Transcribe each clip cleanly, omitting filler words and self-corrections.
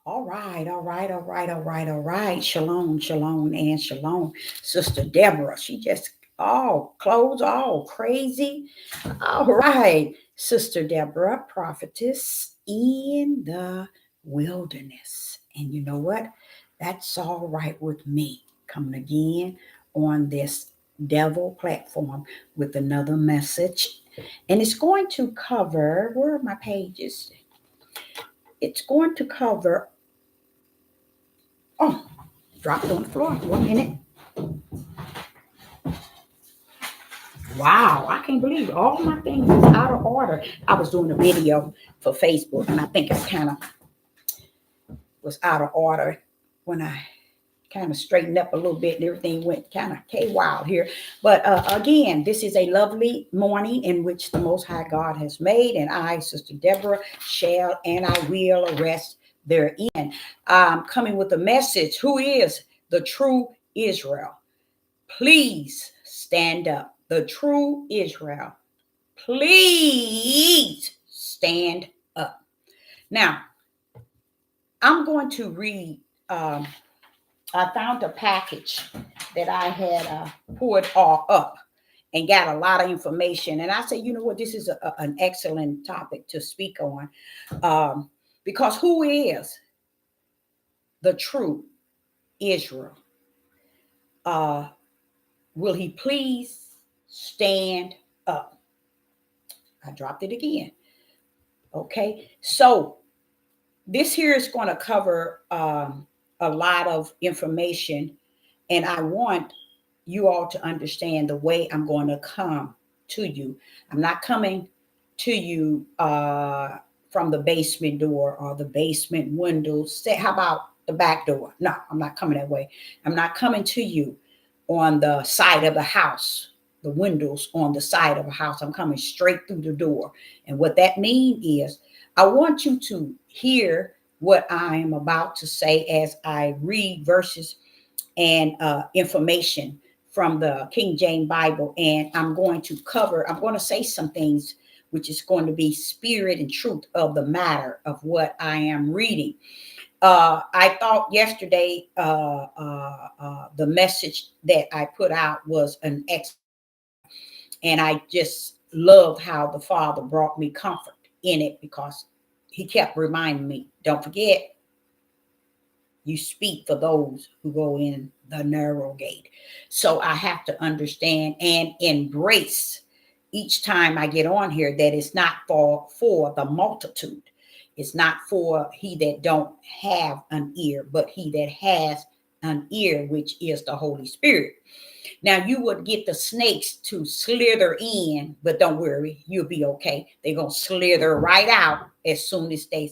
All right, all right, all right, all right, all right. Shalom, shalom, and shalom. Sister Deborah, she just all clothes, all crazy. All right, Sister Deborah, prophetess in the wilderness. And you know what? That's all right with me. Coming again on this devil platform with another message. And it's going to cover, where are my pages? It's going to cover, oh, dropped on the floor. 1 minute. Wow, I can't believe all my things is out of order. I was doing a video for Facebook, and I think it kind of was out of order when I kind of straightened up a little bit and everything went kind of wild here. But again, this is a lovely morning in which the Most High God has made, and I, Sister Deborah, shall and I will rest therein. Coming with a message: who is the true Israel? Please stand up. The true Israel. Please stand up. Now, I'm going to read. I found a package that I had poured all up and got a lot of information. And I said, you know what, this is an excellent topic to speak on, because who is the true Israel? Will he please stand up? I dropped it again. Okay, so this here is going to cover a lot of information, and I want you all to understand the way I'm going to come to you. I'm not coming to you from the basement door or the basement windows. Say, how about the back door? No, I'm not coming that way. I'm not coming to you on the side of the house, the windows on the side of a house. I'm coming straight through the door. And what that means is I want you to hear what I am about to say as I read verses and information from the King James Bible. And I'm going to say some things which is going to be spirit and truth of the matter of what I am reading. I thought yesterday the message that I put out was an excellent, and I just loved how the Father brought me comfort in it, because he kept reminding me, don't forget, you speak for those who go in the narrow gate. So I have to understand and embrace each time I get on here that it's not for the multitude. It's not for he that don't have an ear, but he that has an ear, which is the Holy Spirit. Now, you would get the snakes to slither in, but don't worry, you'll be okay. They're going to slither right out as soon as they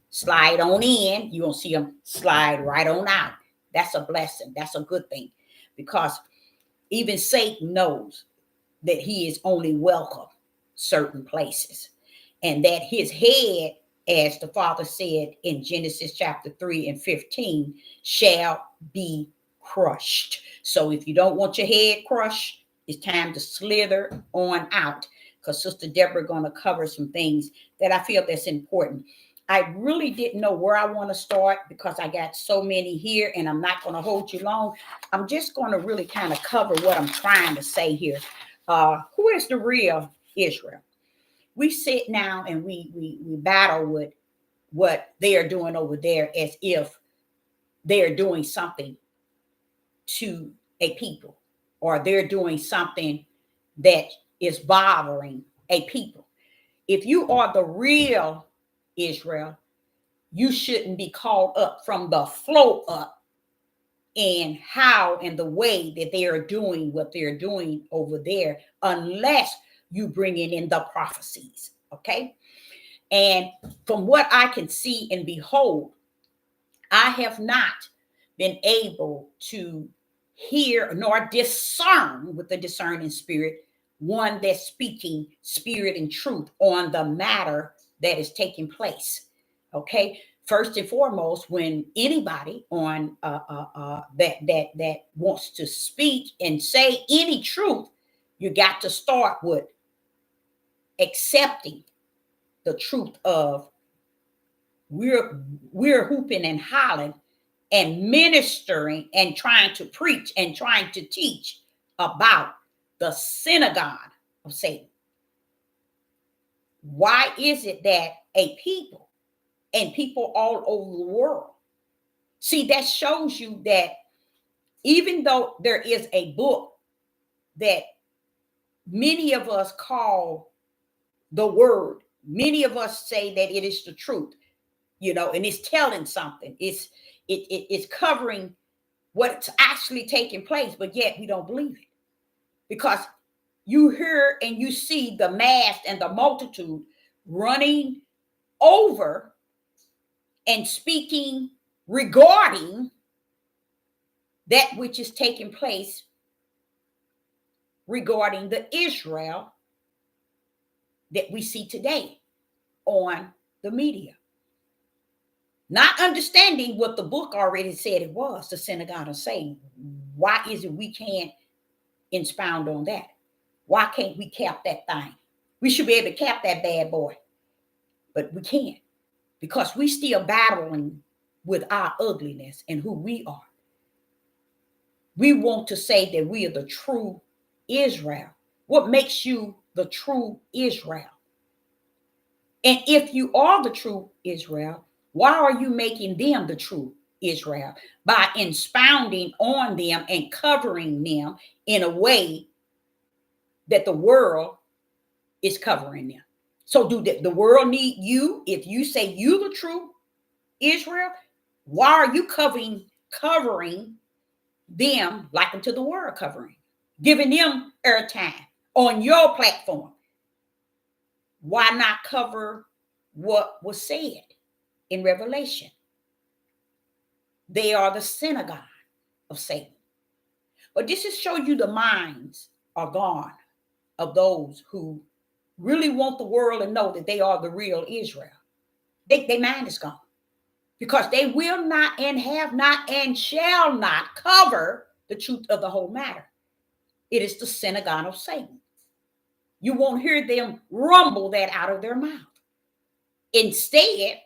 slide on in. You're going to see them slide right on out. That's a blessing. That's a good thing, because even Satan knows that he is only welcome certain places, and that his head, as the Father said in Genesis chapter 3 and 15, shall be crushed. So if you don't want your head crushed, it's time to slither on out, because Sister Deborah going to cover some things that I feel that's important. I really didn't know where I want to start, because I got so many here, and I'm not going to hold you long. I'm just going to really kind of cover what I'm trying to say here. Who is the real Israel? We sit now and we battle with what they are doing over there, as if they're doing something to a people, or they're doing something that is bothering a people. If you are the real Israel, you shouldn't be called up from the flow up and how and the way that they are doing what they're doing over there, unless you bringing in the prophecies. Okay. And from what I can see and behold, I have not been able to hear nor discern with the discerning spirit one that's speaking spirit and truth on the matter that is taking place. Okay. First and foremost, when anybody on that wants to speak and say any truth, you got to start with accepting the truth of we're hooping and hollering and ministering and trying to preach and trying to teach about the synagogue of Satan. Why is it that a people and people all over the world, see, that shows you that even though there is a book that many of us call the word, many of us say that it is the truth, and it's telling something, it's covering what's actually taking place, but yet we don't believe it, because you hear and you see the mass and the multitude running over and speaking regarding that which is taking place regarding the Israel that we see today on the media. Not understanding what the book already said it was, the synagogue of Satan. Why is it we can't expound on that? Why can't we cap that thing? We should be able to cap that bad boy, but we can't, because we still battling with our ugliness and who we are. We want to say that we are the true Israel. What makes you the true Israel? And if you are the true Israel, why are you making them the true Israel? By expounding on them and covering them in a way that the world is covering them. So do the world need you? If you say you the true Israel, why are you covering them like unto the world covering, giving them airtime on your platform? Why not cover what was said in Revelation? They are the synagogue of Satan. But this is show you the minds are gone of those who really want the world to know that they are the real Israel. Their mind is gone, because they will not and have not and shall not cover the truth of the whole matter. It is the synagogue of Satan. You won't hear them rumble that out of their mouth. Instead,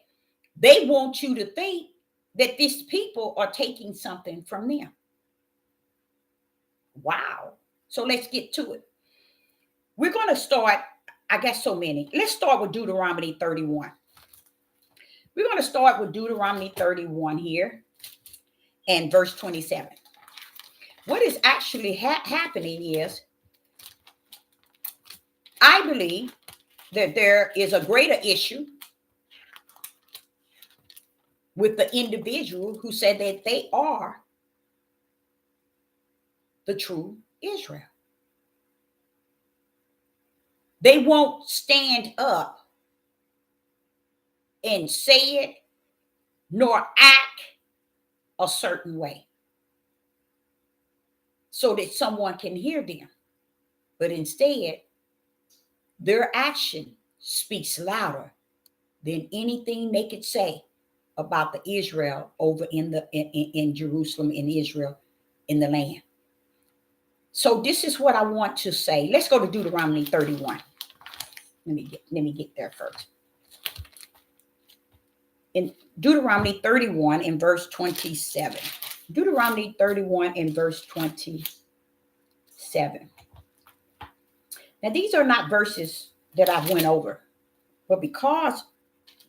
they want you to think that these people are taking something from them. Wow. So let's get to it. We're going to start, I got so many. Let's start with Deuteronomy 31. We're going to start with Deuteronomy 31 here and verse 27. What is actually happening is, I believe that there is a greater issue with the individual who said that they are the true Israel. They won't stand up and say it nor act a certain way so that someone can hear them. But instead, their action speaks louder than anything they could say about the Israel over in Jerusalem, in Israel, in the land. So this is what I want to say. Let's go to Deuteronomy 31. Let me get there first. In Deuteronomy 31 in verse 27. Deuteronomy 31 in verse 27. Now, these are not verses that I went over, but because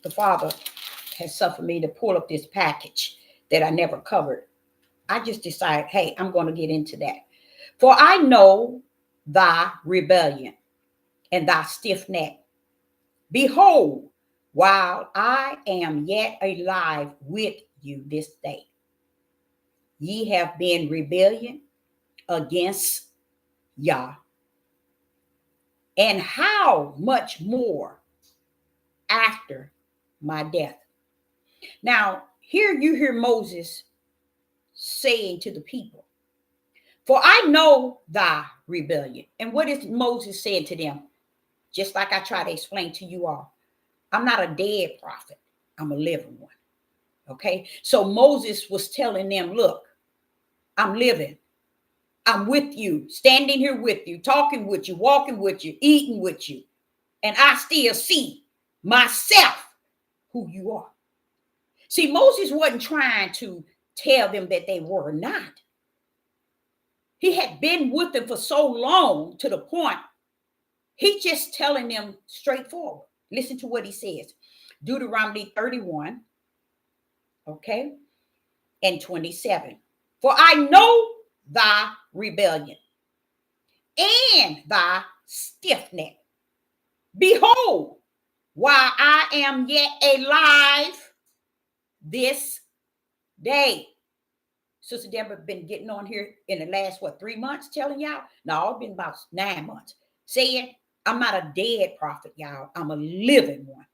the Father has suffered me to pull up this package that I never covered, I just decided, hey, I'm going to get into that. For I know thy rebellion and thy stiff neck. Behold, while I am yet alive with you this day, ye have been rebellion against Yah. And how much more after my death? Now, here you hear Moses saying to the people, for I know thy rebellion. And what is Moses saying to them? Just like I try to explain to you all, I'm not a dead prophet. I'm a living one. Okay. So Moses was telling them, look, I'm living. I'm with you, standing here with you, talking with you, walking with you, eating with you. And I still see myself who you are. See, Moses wasn't trying to tell them that they were not. He had been with them for so long to the point he's just telling them straightforward. Listen to what he says. Deuteronomy 31, okay, and 27. For I know thy rebellion and thy stiff neck. Behold, while I am yet alive this day. Sister Deborah been getting on here in the last, 3 months telling y'all? No, it's been about 9 months. Saying, I'm not a dead prophet, y'all. I'm a living one.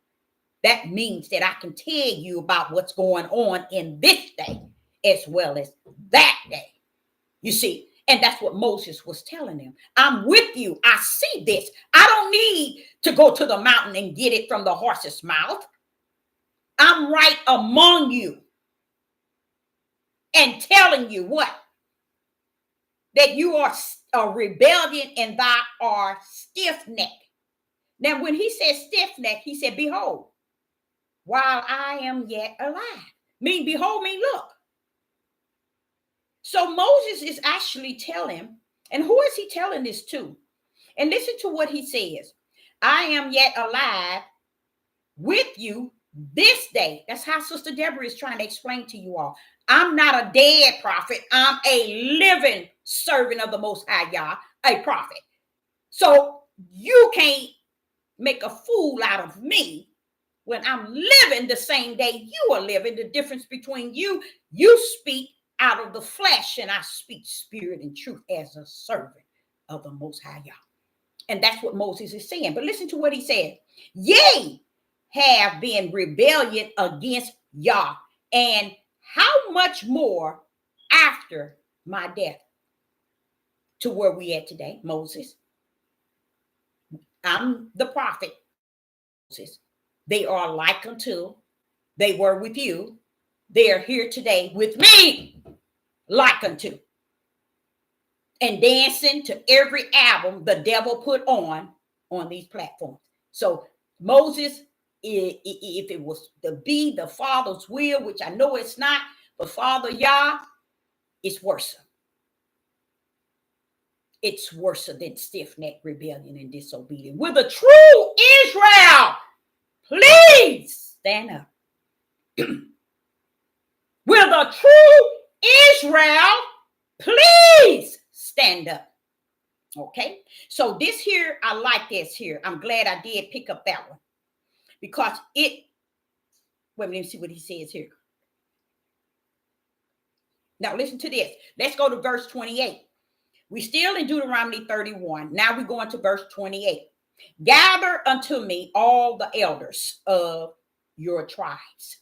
That means that I can tell you about what's going on in this day as well as that day. You see, and that's what Moses was telling them. I'm with you. I see this. I don't need to go to the mountain and get it from the horse's mouth. I'm right among you and telling you what? That you are a rebellion and thou art stiff-necked. Now, when he said stiff-necked, he said, behold, while I am yet alive. Mean, behold me, look. So Moses is actually telling, and who is he telling this to? And listen to what he says. I am yet alive with you this day. That's how Sister Deborah is trying to explain to you all. I'm not a dead prophet. I'm a living servant of the Most High Yah, a prophet. So you can't make a fool out of me when I'm living the same day you are living. The difference between you speak out of the flesh and I speak spirit and truth as a servant of the Most High Yah. And that's what Moses is saying. But listen to what he said. Yea, have been rebellion against Yah. And how much more after my death? To where we at today, Moses. I'm the prophet. Moses. They are like unto they were with you. They are here today with me, like unto. And dancing to every album the devil put on these platforms. So Moses, if it was to be the Father's will, which I know it's not, but Father Yah, it's worse. It's worse than stiff-necked rebellion and disobedience. Will the true Israel please stand up? Will the true Israel please stand up? Okay, so this here, I like this here. I'm glad I did pick up that one because it, let me see what he says here. Now listen to this. Let's go to verse 28. We still in Deuteronomy 31. Now we're going to verse 28. Gather unto me all the elders of your tribes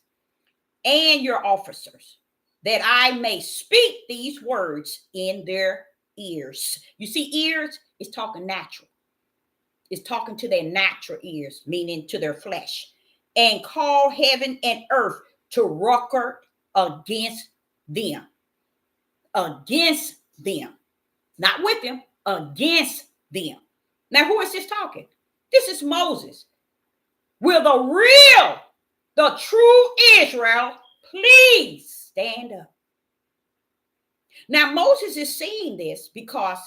and your officers, that I may speak these words in their ears. You see, ears is talking natural. It's talking to their natural ears, meaning to their flesh, and call heaven and earth to record against them. Against them. Not with them, against them. Now, who is this talking? This is Moses. Will the true Israel please stand up? Now, Moses is saying this because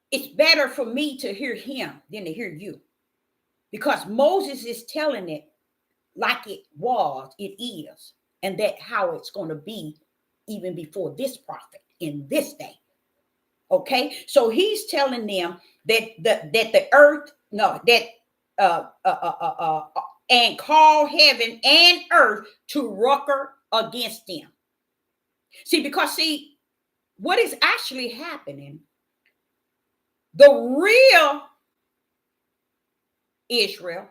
it's better for me to hear him than to hear you. Because Moses is telling it like it was, it is, and that how it's going to be even before this prophet in this day. Okay, so he's telling them that the earth, no, that and call heaven and earth to record against them. Because what is actually happening, the real Israel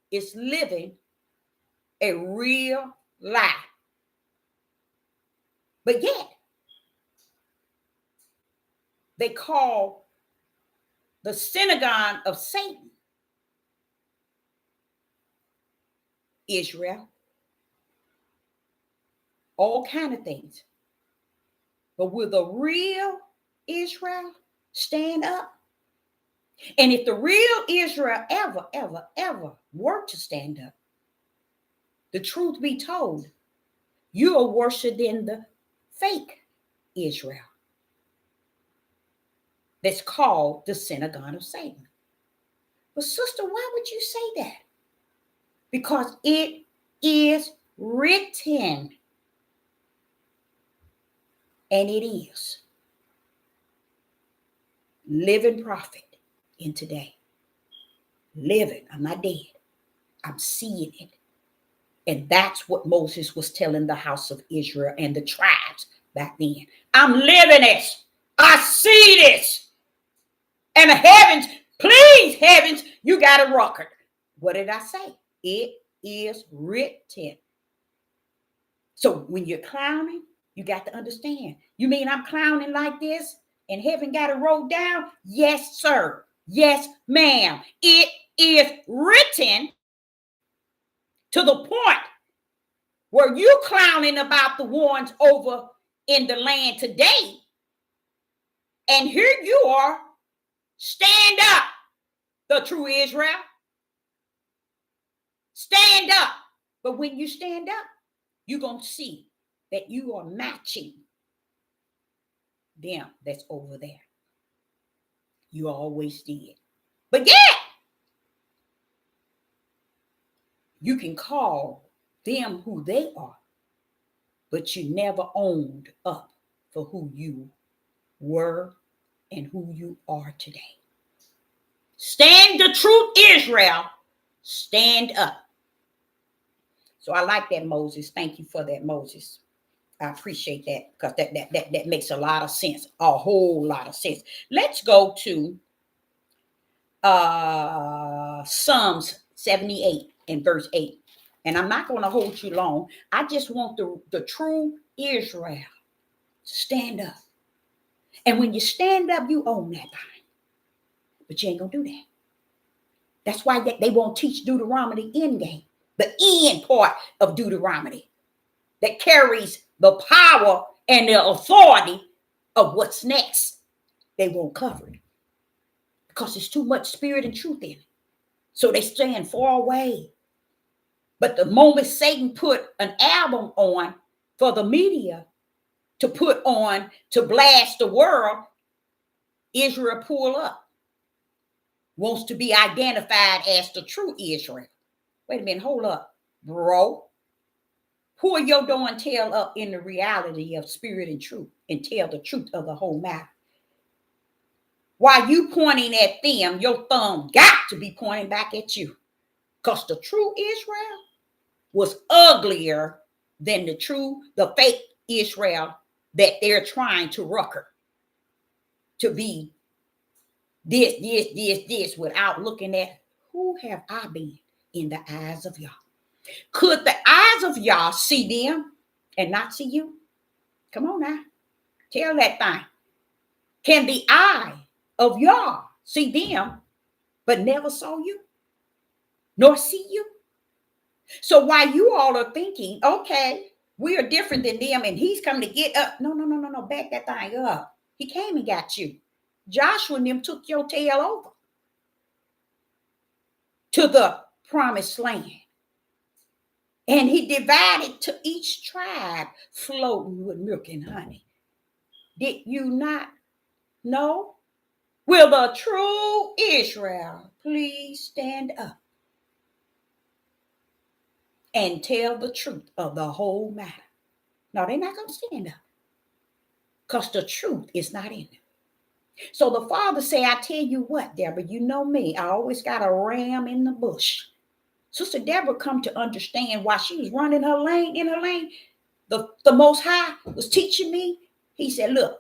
is living a real lie. But yet, they call the synagogue of Satan Israel. All kind of things. But will the real Israel stand up? And if the real Israel ever were to stand up, the truth be told, you are worse than the fake Israel that's called the synagogue of Satan. But sister, why would you say that? Because it is written. And it is living prophet in today. Living. I'm not dead. I'm seeing it. And that's what Moses was telling the house of Israel and the tribes back then. I'm living it. I see this. And the heavens, please, heavens, you got a record. What did I say? It is written. So when you're clowning, you got to understand. You mean I'm clowning like this and heaven got it wrote down? Yes, sir. Yes, ma'am. It is written to the point where you clowning about the ones over in the land today. And here you are. Stand up, the true Israel. Stand up. But when you stand up, you're going to see that you are matching them that's over there. You always did. But yeah, you can call them who they are, but you never owned up for who you were and who you are today. Stand the truth, Israel. Stand up. So I like that, Moses. Thank you for that, Moses. I appreciate that because that makes a lot of sense, a whole lot of sense. Let's go to Psalms 78 and verse 8. And I'm not going to hold you long. I just want the true Israel to stand up. And when you stand up, you own that thing. But you ain't going to do that. That's why they won't teach Deuteronomy end game, the end part of Deuteronomy that carries the power and the authority of what's next. They won't cover it because there's too much spirit and truth in it. So they stand far away. But the moment Satan put an album on for the media to put on to blast the world, Israel pull up. Wants to be identified as the true Israel. Wait a minute, hold up, bro. Pull your darn tail up in the reality of spirit and truth and tell the truth of the whole matter. While you pointing at them, your thumb got to be pointing back at you. Because the true Israel was uglier than the fake Israel that they're trying to rucker to be this without looking at who have I been in the eyes of y'all. Could the eyes of y'all see them and not see you? Come on now. Tell that thing. Can the eye of y'all see them but never saw you nor see you? So while you all are thinking, okay, we are different than them and he's coming to get up. No. Back that thing up. He came and got you. Joshua and them took your tail over to the promised land. And he divided to each tribe floating with milk and honey. Did you not know? Will the true Israel please stand up and tell the truth of the whole matter? No, they're not going to stand up because the truth is not in them. So the Father say, I tell you what, Deborah, you know me. I always got a ram in the bush. Sister Deborah come to understand why she was running her lane in her lane. The Most High was teaching me. He said, look,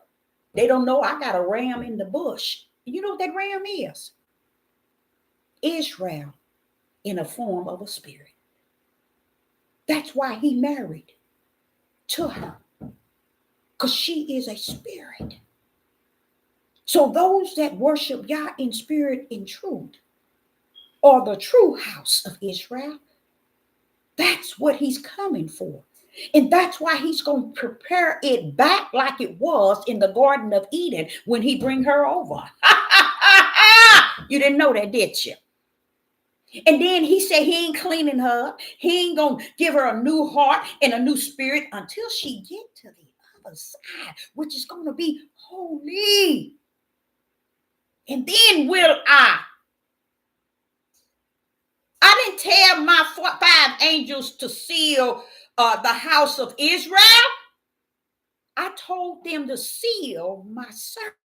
they don't know I got a ram in the bush. You know what that ram is? Israel in a form of a spirit. That's why he married to her. Because she is a spirit. So those that worship Yah in spirit and truth are the true house of Israel. That's what he's coming for. And that's why he's going to prepare it back like it was in the Garden of Eden when he bring her over. You didn't know that, did you? And then he said he ain't cleaning her up. He ain't going to give her a new heart and a new spirit until she get to the other side, which is going to be holy. And then will I didn't tell my 5 angels to seal the house of Israel. I told them to seal my servant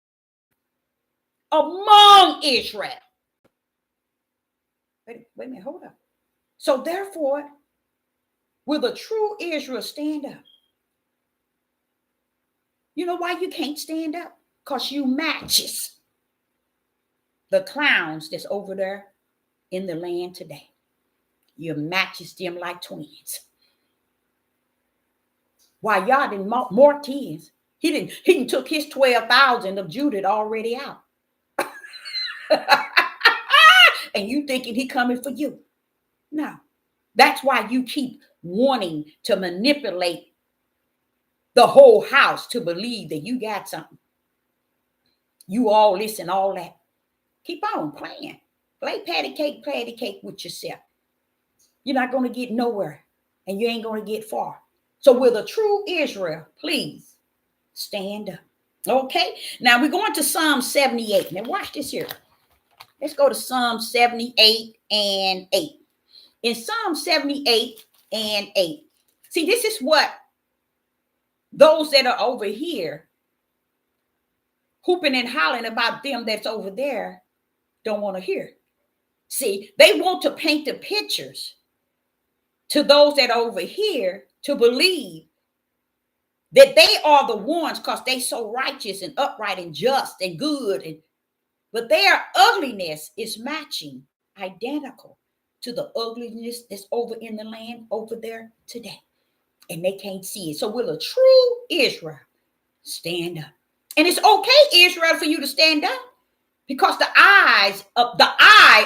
among Israel. Wait a minute, hold up. So therefore, will the true Israel stand up? You know why you can't stand up? Because you matches the clowns that's over there in the land today. You matches them like twins. Why y'all didn't mark his? He didn't took his 12,000 of Judah already out. And you thinking he coming for you. No. That's why you keep wanting to manipulate the whole house to believe that you got something. You all this and all that. Keep on playing. Play patty cake with yourself. You're not going to get nowhere. And you ain't going to get far. So will the true Israel please stand up? Okay. Now we're going to Psalm 78. Now watch this here. Let's go to Psalm 78 and 8. In Psalm 78 and 8. See, this is what those that are over here hooping and hollering about them that's over there don't want to hear. See, they want to paint the pictures to those that are over here to believe that they are the ones because they so righteous and upright and just and good. But their ugliness is matching, identical to the ugliness that's over in the land over there today. And they can't see it. So will a true Israel stand up? And it's okay, Israel, for you to stand up because the eye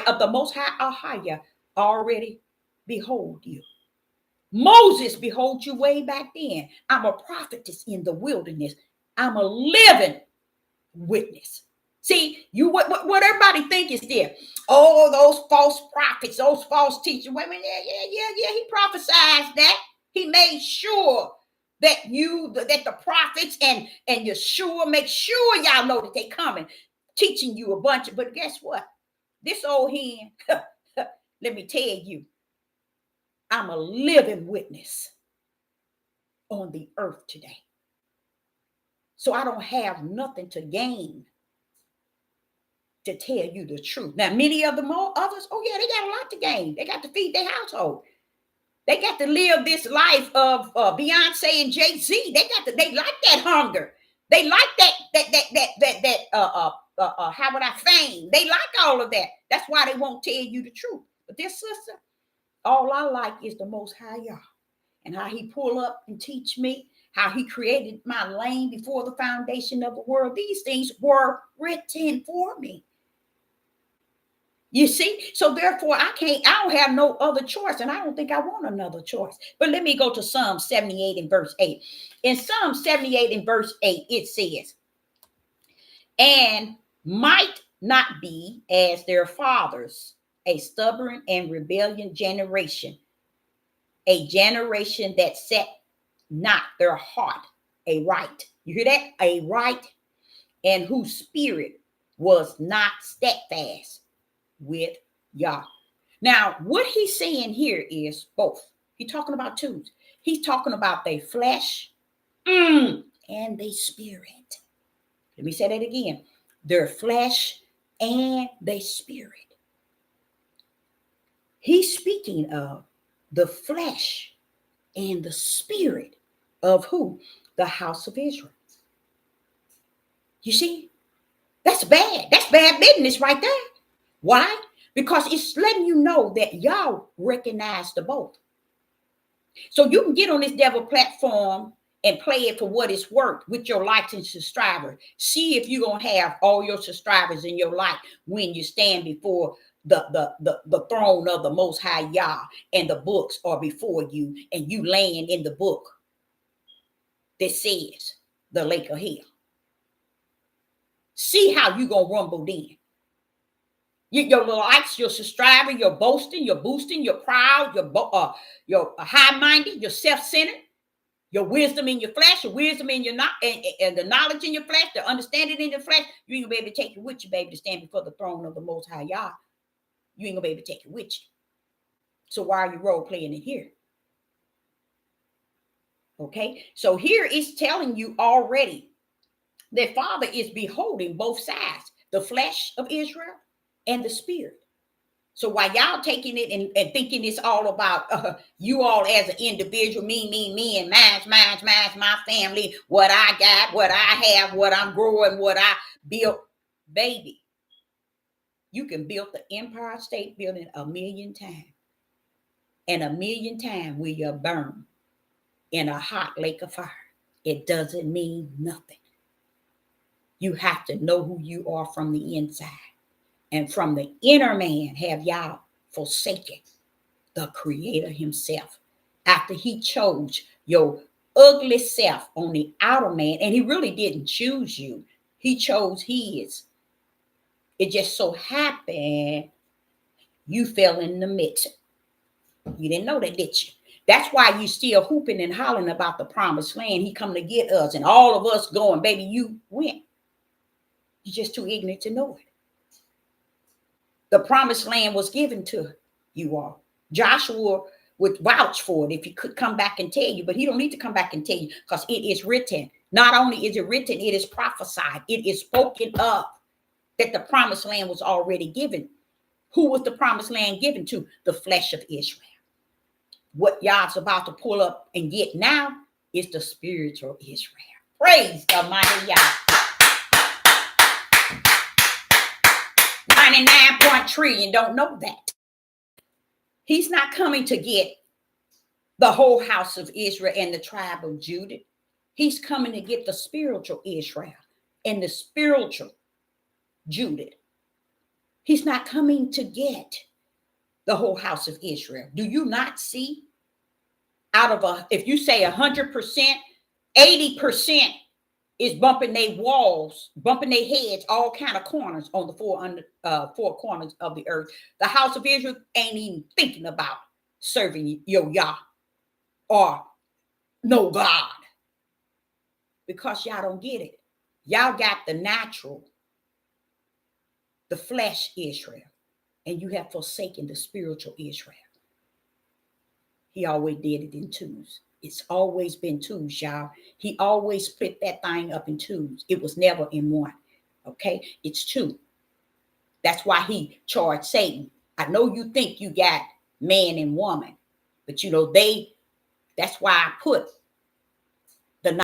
of the Most High Ahaya already behold you. Moses behold you way back then. I'm a prophetess in the wilderness. I'm a living witness. See, what everybody think is there. Oh, those false prophets, those false teachers. Wait a minute, yeah. He prophesied that. He made sure that the prophets and Yeshua make sure y'all know that they coming, teaching you a bunch of. But guess what? This old hen, let me tell you, I'm a living witness on the earth today. So I don't have nothing to gain to tell you the truth. Now, many of them others, oh yeah, they got a lot to gain. They got to feed their household. They got to live this life of Beyonce and Jay-Z. They like that hunger. They like that how would I fame? They like all of that. That's why they won't tell you the truth. But this sister, all I like is the Most High Yah and how he pull up and teach me, how he created my lane before the foundation of the world. These things were written for me. You see, so therefore I don't have no other choice, and I don't think I want another choice. But let me go to Psalm 78 and verse 8. In Psalm 78 and verse 8, it says, and might not be as their fathers, a stubborn and rebellious generation, a generation that set not their heart aright. You hear that? Aright, and whose spirit was not steadfast with Yah. Now, what he's saying here is both. He's talking about two. He's talking about their flesh and their spirit. Let me say that again. Their flesh and their spirit. He's speaking of the flesh and the spirit of who? The house of Israel. You see? That's bad. That's bad business right there. Why? Because it's letting you know that y'all recognize the both. So you can get on this devil platform and play it for what it's worth with your likes and subscribers. See if you're going to have all your subscribers in your life when you stand before the throne of the Most High Yah and the books are before you and you laying in the book that says the lake of hell. See how you going to rumble then. Your likes, your subscribing, your boasting, your boosting, your proud, your high-minded, your self-centered, your wisdom in your flesh, your wisdom in your and the knowledge in your flesh, the understanding in your flesh. You ain't gonna be able to take it with you, baby, to stand before the throne of the Most High Yah. You ain't gonna be able to take it with you. So why are you role playing in here? Okay, so here is telling you already that Father is beholding both sides, the flesh of Israel and the spirit. So while y'all taking it and thinking it's all about you all as an individual, me, and mine's, my family, what I got, what I have, what I'm growing, what I built, baby, you can build the Empire State Building 1,000,000 times. And 1,000,000 times will you burn in a hot lake of fire. It doesn't mean nothing. You have to know who you are from the inside. And from the inner man have y'all forsaken the Creator himself. After he chose your ugly self on the outer man, and he really didn't choose you. He chose his. It just so happened you fell in the midst. You didn't know that, did you? That's why you still hooping and hollering about the promised land. He come to get us, and all of us going, baby, you went. You're just too ignorant to know it. The promised land was given to you all. Joshua would vouch for it if he could come back and tell you, but he don't need to come back and tell you because it is written. Not only is it written, it is prophesied. It is spoken of that the promised land was already given. Who was the promised land given to? The flesh of Israel. What y'all's about to pull up and get now is the spiritual Israel. Praise the mighty Yah. 99 trillion don't know that. He's not coming to get the whole house of Israel and the tribe of Judah. He's coming to get the spiritual Israel and the spiritual Judah. He's not coming to get the whole house of Israel. Do you not see? Out of if you say 100%, 80% is bumping their walls, bumping their heads, all kind of corners on the four corners of the earth. The house of Israel ain't even thinking about serving your Yah or no God, because y'all don't get it. Y'all got the natural, the flesh Israel, and you have forsaken the spiritual Israel. He always did it in twos. It's always been twos, y'all. He always split that thing up in twos. It was never in one. Okay? It's two. That's why he charged Satan. I know you think you got man and woman, but you know, that's why I put